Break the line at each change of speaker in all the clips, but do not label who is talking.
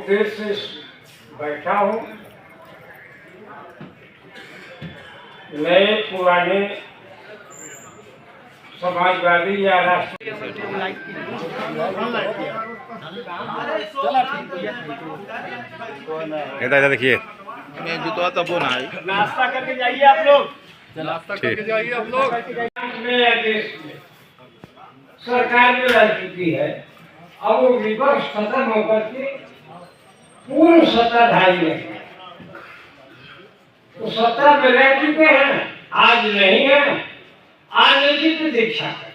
देर से बैठा हूँ। नए पुराने समाजवादी या राष्ट्रीय
देखिए
मैं जुतवा तब वो ना आई।
नाश्ता करके जाइए आप लोग।
नाश्ता करके जाइए आप लोग।
सरकार में रह चुकी है, अब वो विपक्ष खत्म होकर के पूर्ण सत्ताधारी है। तो सत्ता में रह चुके हैं, आज नहीं है, आने की प्रतीक्षा है।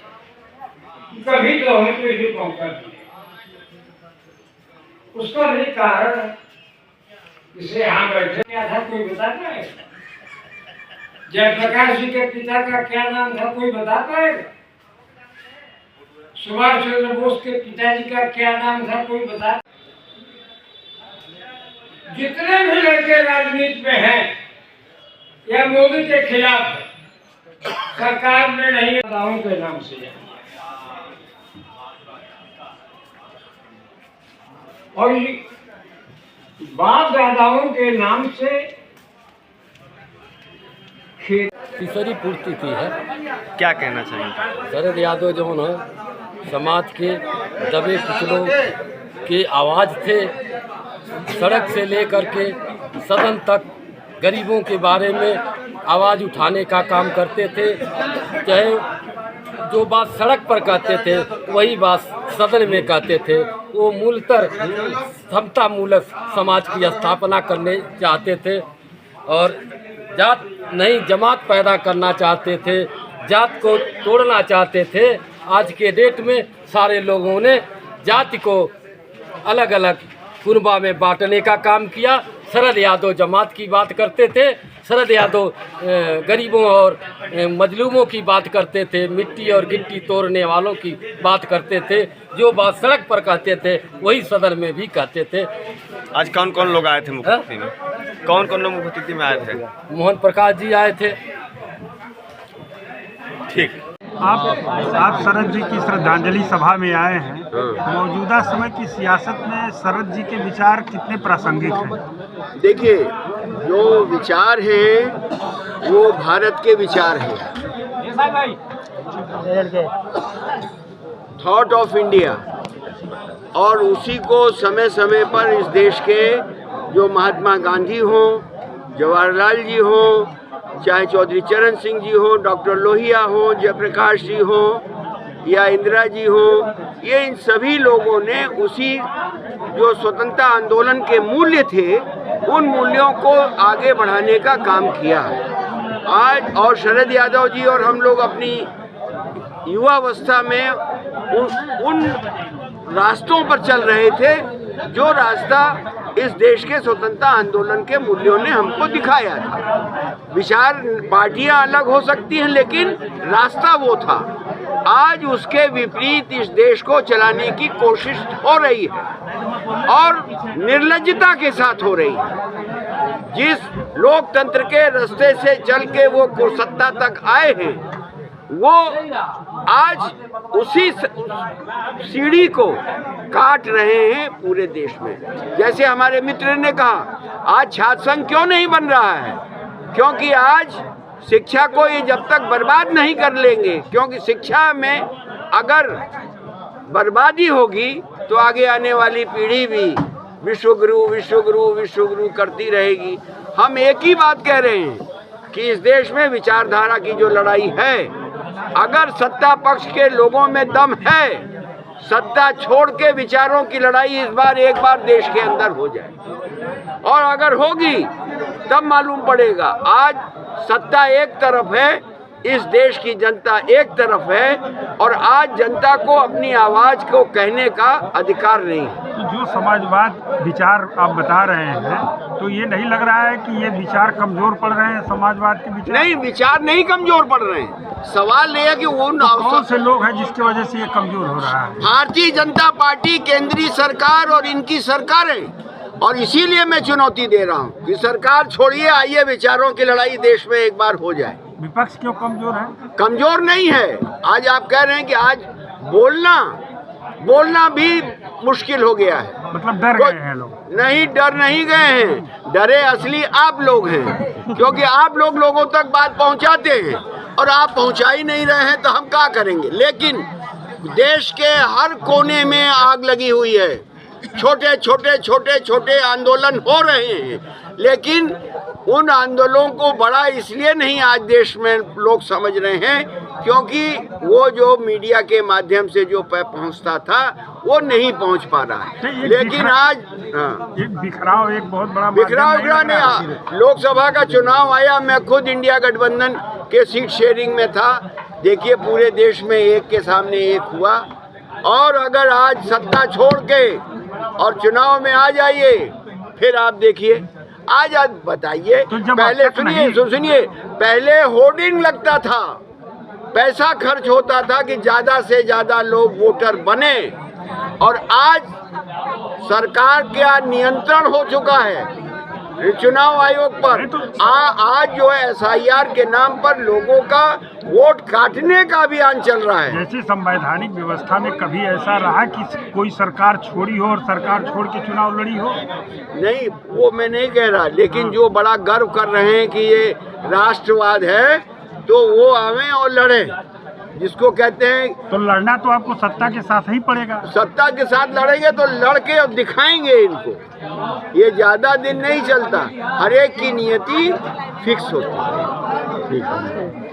कभी तो हमें कोई भी मौका दिया। उसका भी कारण है, इसे यहाँ बैठे क्या था कोई बताता है? जयप्रकाश जी के पिता का क्या नाम था कोई बताता है? सुभाष चंद्र बोस के पिताजी का क्या नाम था कोई बताता? जितने भी लड़के राजनीति में हैं या मोदी के खिलाफ है, सरकार में नहीं है, दावों के नाम से जाए। और बाप दादाओं के नाम से
तीसरी पूर्ति की है।
क्या कहना चाहिए?
शरद यादव जो है समाज के दबे कुचलों के आवाज़ थे, सड़क से लेकर के सदन तक गरीबों के बारे में आवाज़ उठाने का काम करते थे। चाहे जो बात सड़क पर कहते थे वही बात सदन में कहते थे। वो मूलतः समता मूलक समाज की स्थापना करने चाहते थे और जात नहीं जमात पैदा करना चाहते थे, जात को तोड़ना चाहते थे। आज के डेट में सारे लोगों ने जाति को अलग अलग कुनबा में बांटने का काम किया। शरद यादव जमात की बात करते थे, शरद यादव गरीबों और मजलूमों की बात करते थे, मिट्टी और गिट्टी तोड़ने वालों की बात करते थे। जो बात सड़क पर कहते थे वही सदन में भी कहते थे।
आज कौन कौन लोग आए थे मुख्य अतिथि में? कौन कौन लोग मुख्य अतिथि में आए थे?
मोहन प्रकाश जी आए थे।
ठीक।
आप शरद जी की श्रद्धांजलि सभा में आए हैं। मौजूदा समय की सियासत में शरद जी के विचार कितने प्रासंगिक हैं?
देखिए, जो विचार हैं वो भारत के विचार हैं, थॉट ऑफ इंडिया, और उसी को समय समय पर इस देश के जो महात्मा गांधी हों, जवाहरलाल जी हों, चाहे चौधरी चरण सिंह जी हो, डॉक्टर लोहिया हो, जयप्रकाश जी हो या इंदिरा जी हो, ये इन सभी लोगों ने उसी जो स्वतंत्रता आंदोलन के मूल्य थे उन मूल्यों को आगे बढ़ाने का काम किया। आज और शरद यादव जी और हम लोग अपनी युवावस्था में उन रास्तों पर चल रहे थे जो रास्ता इस देश के स्वतंत्रता आंदोलन के मूल्यों ने हमको दिखाया था। विचार पार्टियां अलग हो सकती हैं लेकिन रास्ता वो था। आज उसके विपरीत इस देश को चलाने की कोशिश हो रही है और निर्लज्जता के साथ हो रही है। जिस लोकतंत्र के रास्ते से चल के वो सत्ता तक आए हैं वो आज उसी सीढ़ी को काट रहे हैं पूरे देश में। जैसे हमारे मित्र ने कहा, आज छात्र संघ क्यों नहीं बन रहा है? क्योंकि आज शिक्षा को ये जब तक बर्बाद नहीं कर लेंगे, क्योंकि शिक्षा में अगर बर्बादी होगी तो आगे आने वाली पीढ़ी भी विश्वगुरु विश्वगुरु विश्वगुरु करती रहेगी। हम एक ही बात कह रहे हैं कि इस देश में विचारधारा की जो लड़ाई है, अगर सत्ता पक्ष के लोगों में दम है, सत्ता छोड़ के विचारों की लड़ाई इस बार एक बार देश के अंदर हो जाए और अगर होगी तब मालूम पड़ेगा। आज सत्ता एक तरफ है, इस देश की जनता एक तरफ है और आज जनता को अपनी आवाज को कहने का अधिकार नहीं है।
तो जो समाजवाद विचार आप बता रहे हैं तो ये नहीं लग रहा है कि ये विचार कमजोर पड़ रहे हैं? समाजवाद के विचार
नहीं, विचार नहीं कमजोर पड़ रहे हैं। सवाल ये है कि वो
कौन से लोग हैं जिसकी वजह से ये कमजोर हो रहा है?
भारतीय जनता पार्टी, केंद्रीय सरकार और इनकी सरकारें। और इसीलिए मैं चुनौती दे रहा हूँ कि सरकार छोड़िए, आइए विचारों की लड़ाई देश में एक बार हो जाए।
विपक्ष क्यों कमजोर है?
कमजोर नहीं है। आज आप कह रहे हैं कि आज बोलना बोलना भी मुश्किल हो गया है।
मतलब डर गए हैं लोग?
नहीं, डर नहीं गए हैं, डरे असली आप लोग हैं, क्योंकि आप लोग लोगों तक बात पहुंचाते हैं और आप पहुंचा ही नहीं रहे हैं तो हम क्या करेंगे। लेकिन देश के हर कोने में आग लगी हुई है, छोटे छोटे आंदोलन हो रहे हैं, लेकिन उन आंदोलनों को बड़ा इसलिए नहीं आज देश में लोग समझ रहे हैं क्योंकि वो जो मीडिया के माध्यम से जो पहुंचता था वो नहीं पहुंच पा रहा है। लेकिन आज
एक बिखराव, एक बहुत बड़ा
बिखराव नहीं। लोकसभा का चुनाव आया, मैं खुद इंडिया गठबंधन के सीट शेयरिंग में था। देखिए पूरे देश में एक के सामने एक हुआ, और अगर आज सत्ता छोड़ के और चुनाव में आ जाइए फिर आप देखिए। आज बताइए, पहले सुनिए, पहले होर्डिंग लगता था, पैसा खर्च होता था कि ज्यादा से ज्यादा लोग वोटर बने, और आज सरकार का नियंत्रण हो चुका है चुनाव आयोग पर। आज जो है SIR के नाम पर लोगों का वोट काटने का अभियान चल रहा है।
जैसे संवैधानिक व्यवस्था में कभी ऐसा रहा कि कोई सरकार छोड़ी हो और सरकार छोड़ के चुनाव लड़ी हो?
नहीं, वो मैं नहीं कह रहा, लेकिन जो बड़ा गर्व कर रहे हैं कि ये राष्ट्रवाद है तो वो आवे और लड़े, जिसको कहते हैं।
तो लड़ना तो आपको सत्ता के साथ ही पड़ेगा।
सत्ता के साथ लड़ेंगे तो लड़के और दिखाएंगे इनको, ये ज्यादा दिन नहीं चलता, हर एक की नियति फिक्स होती है। ठीक है।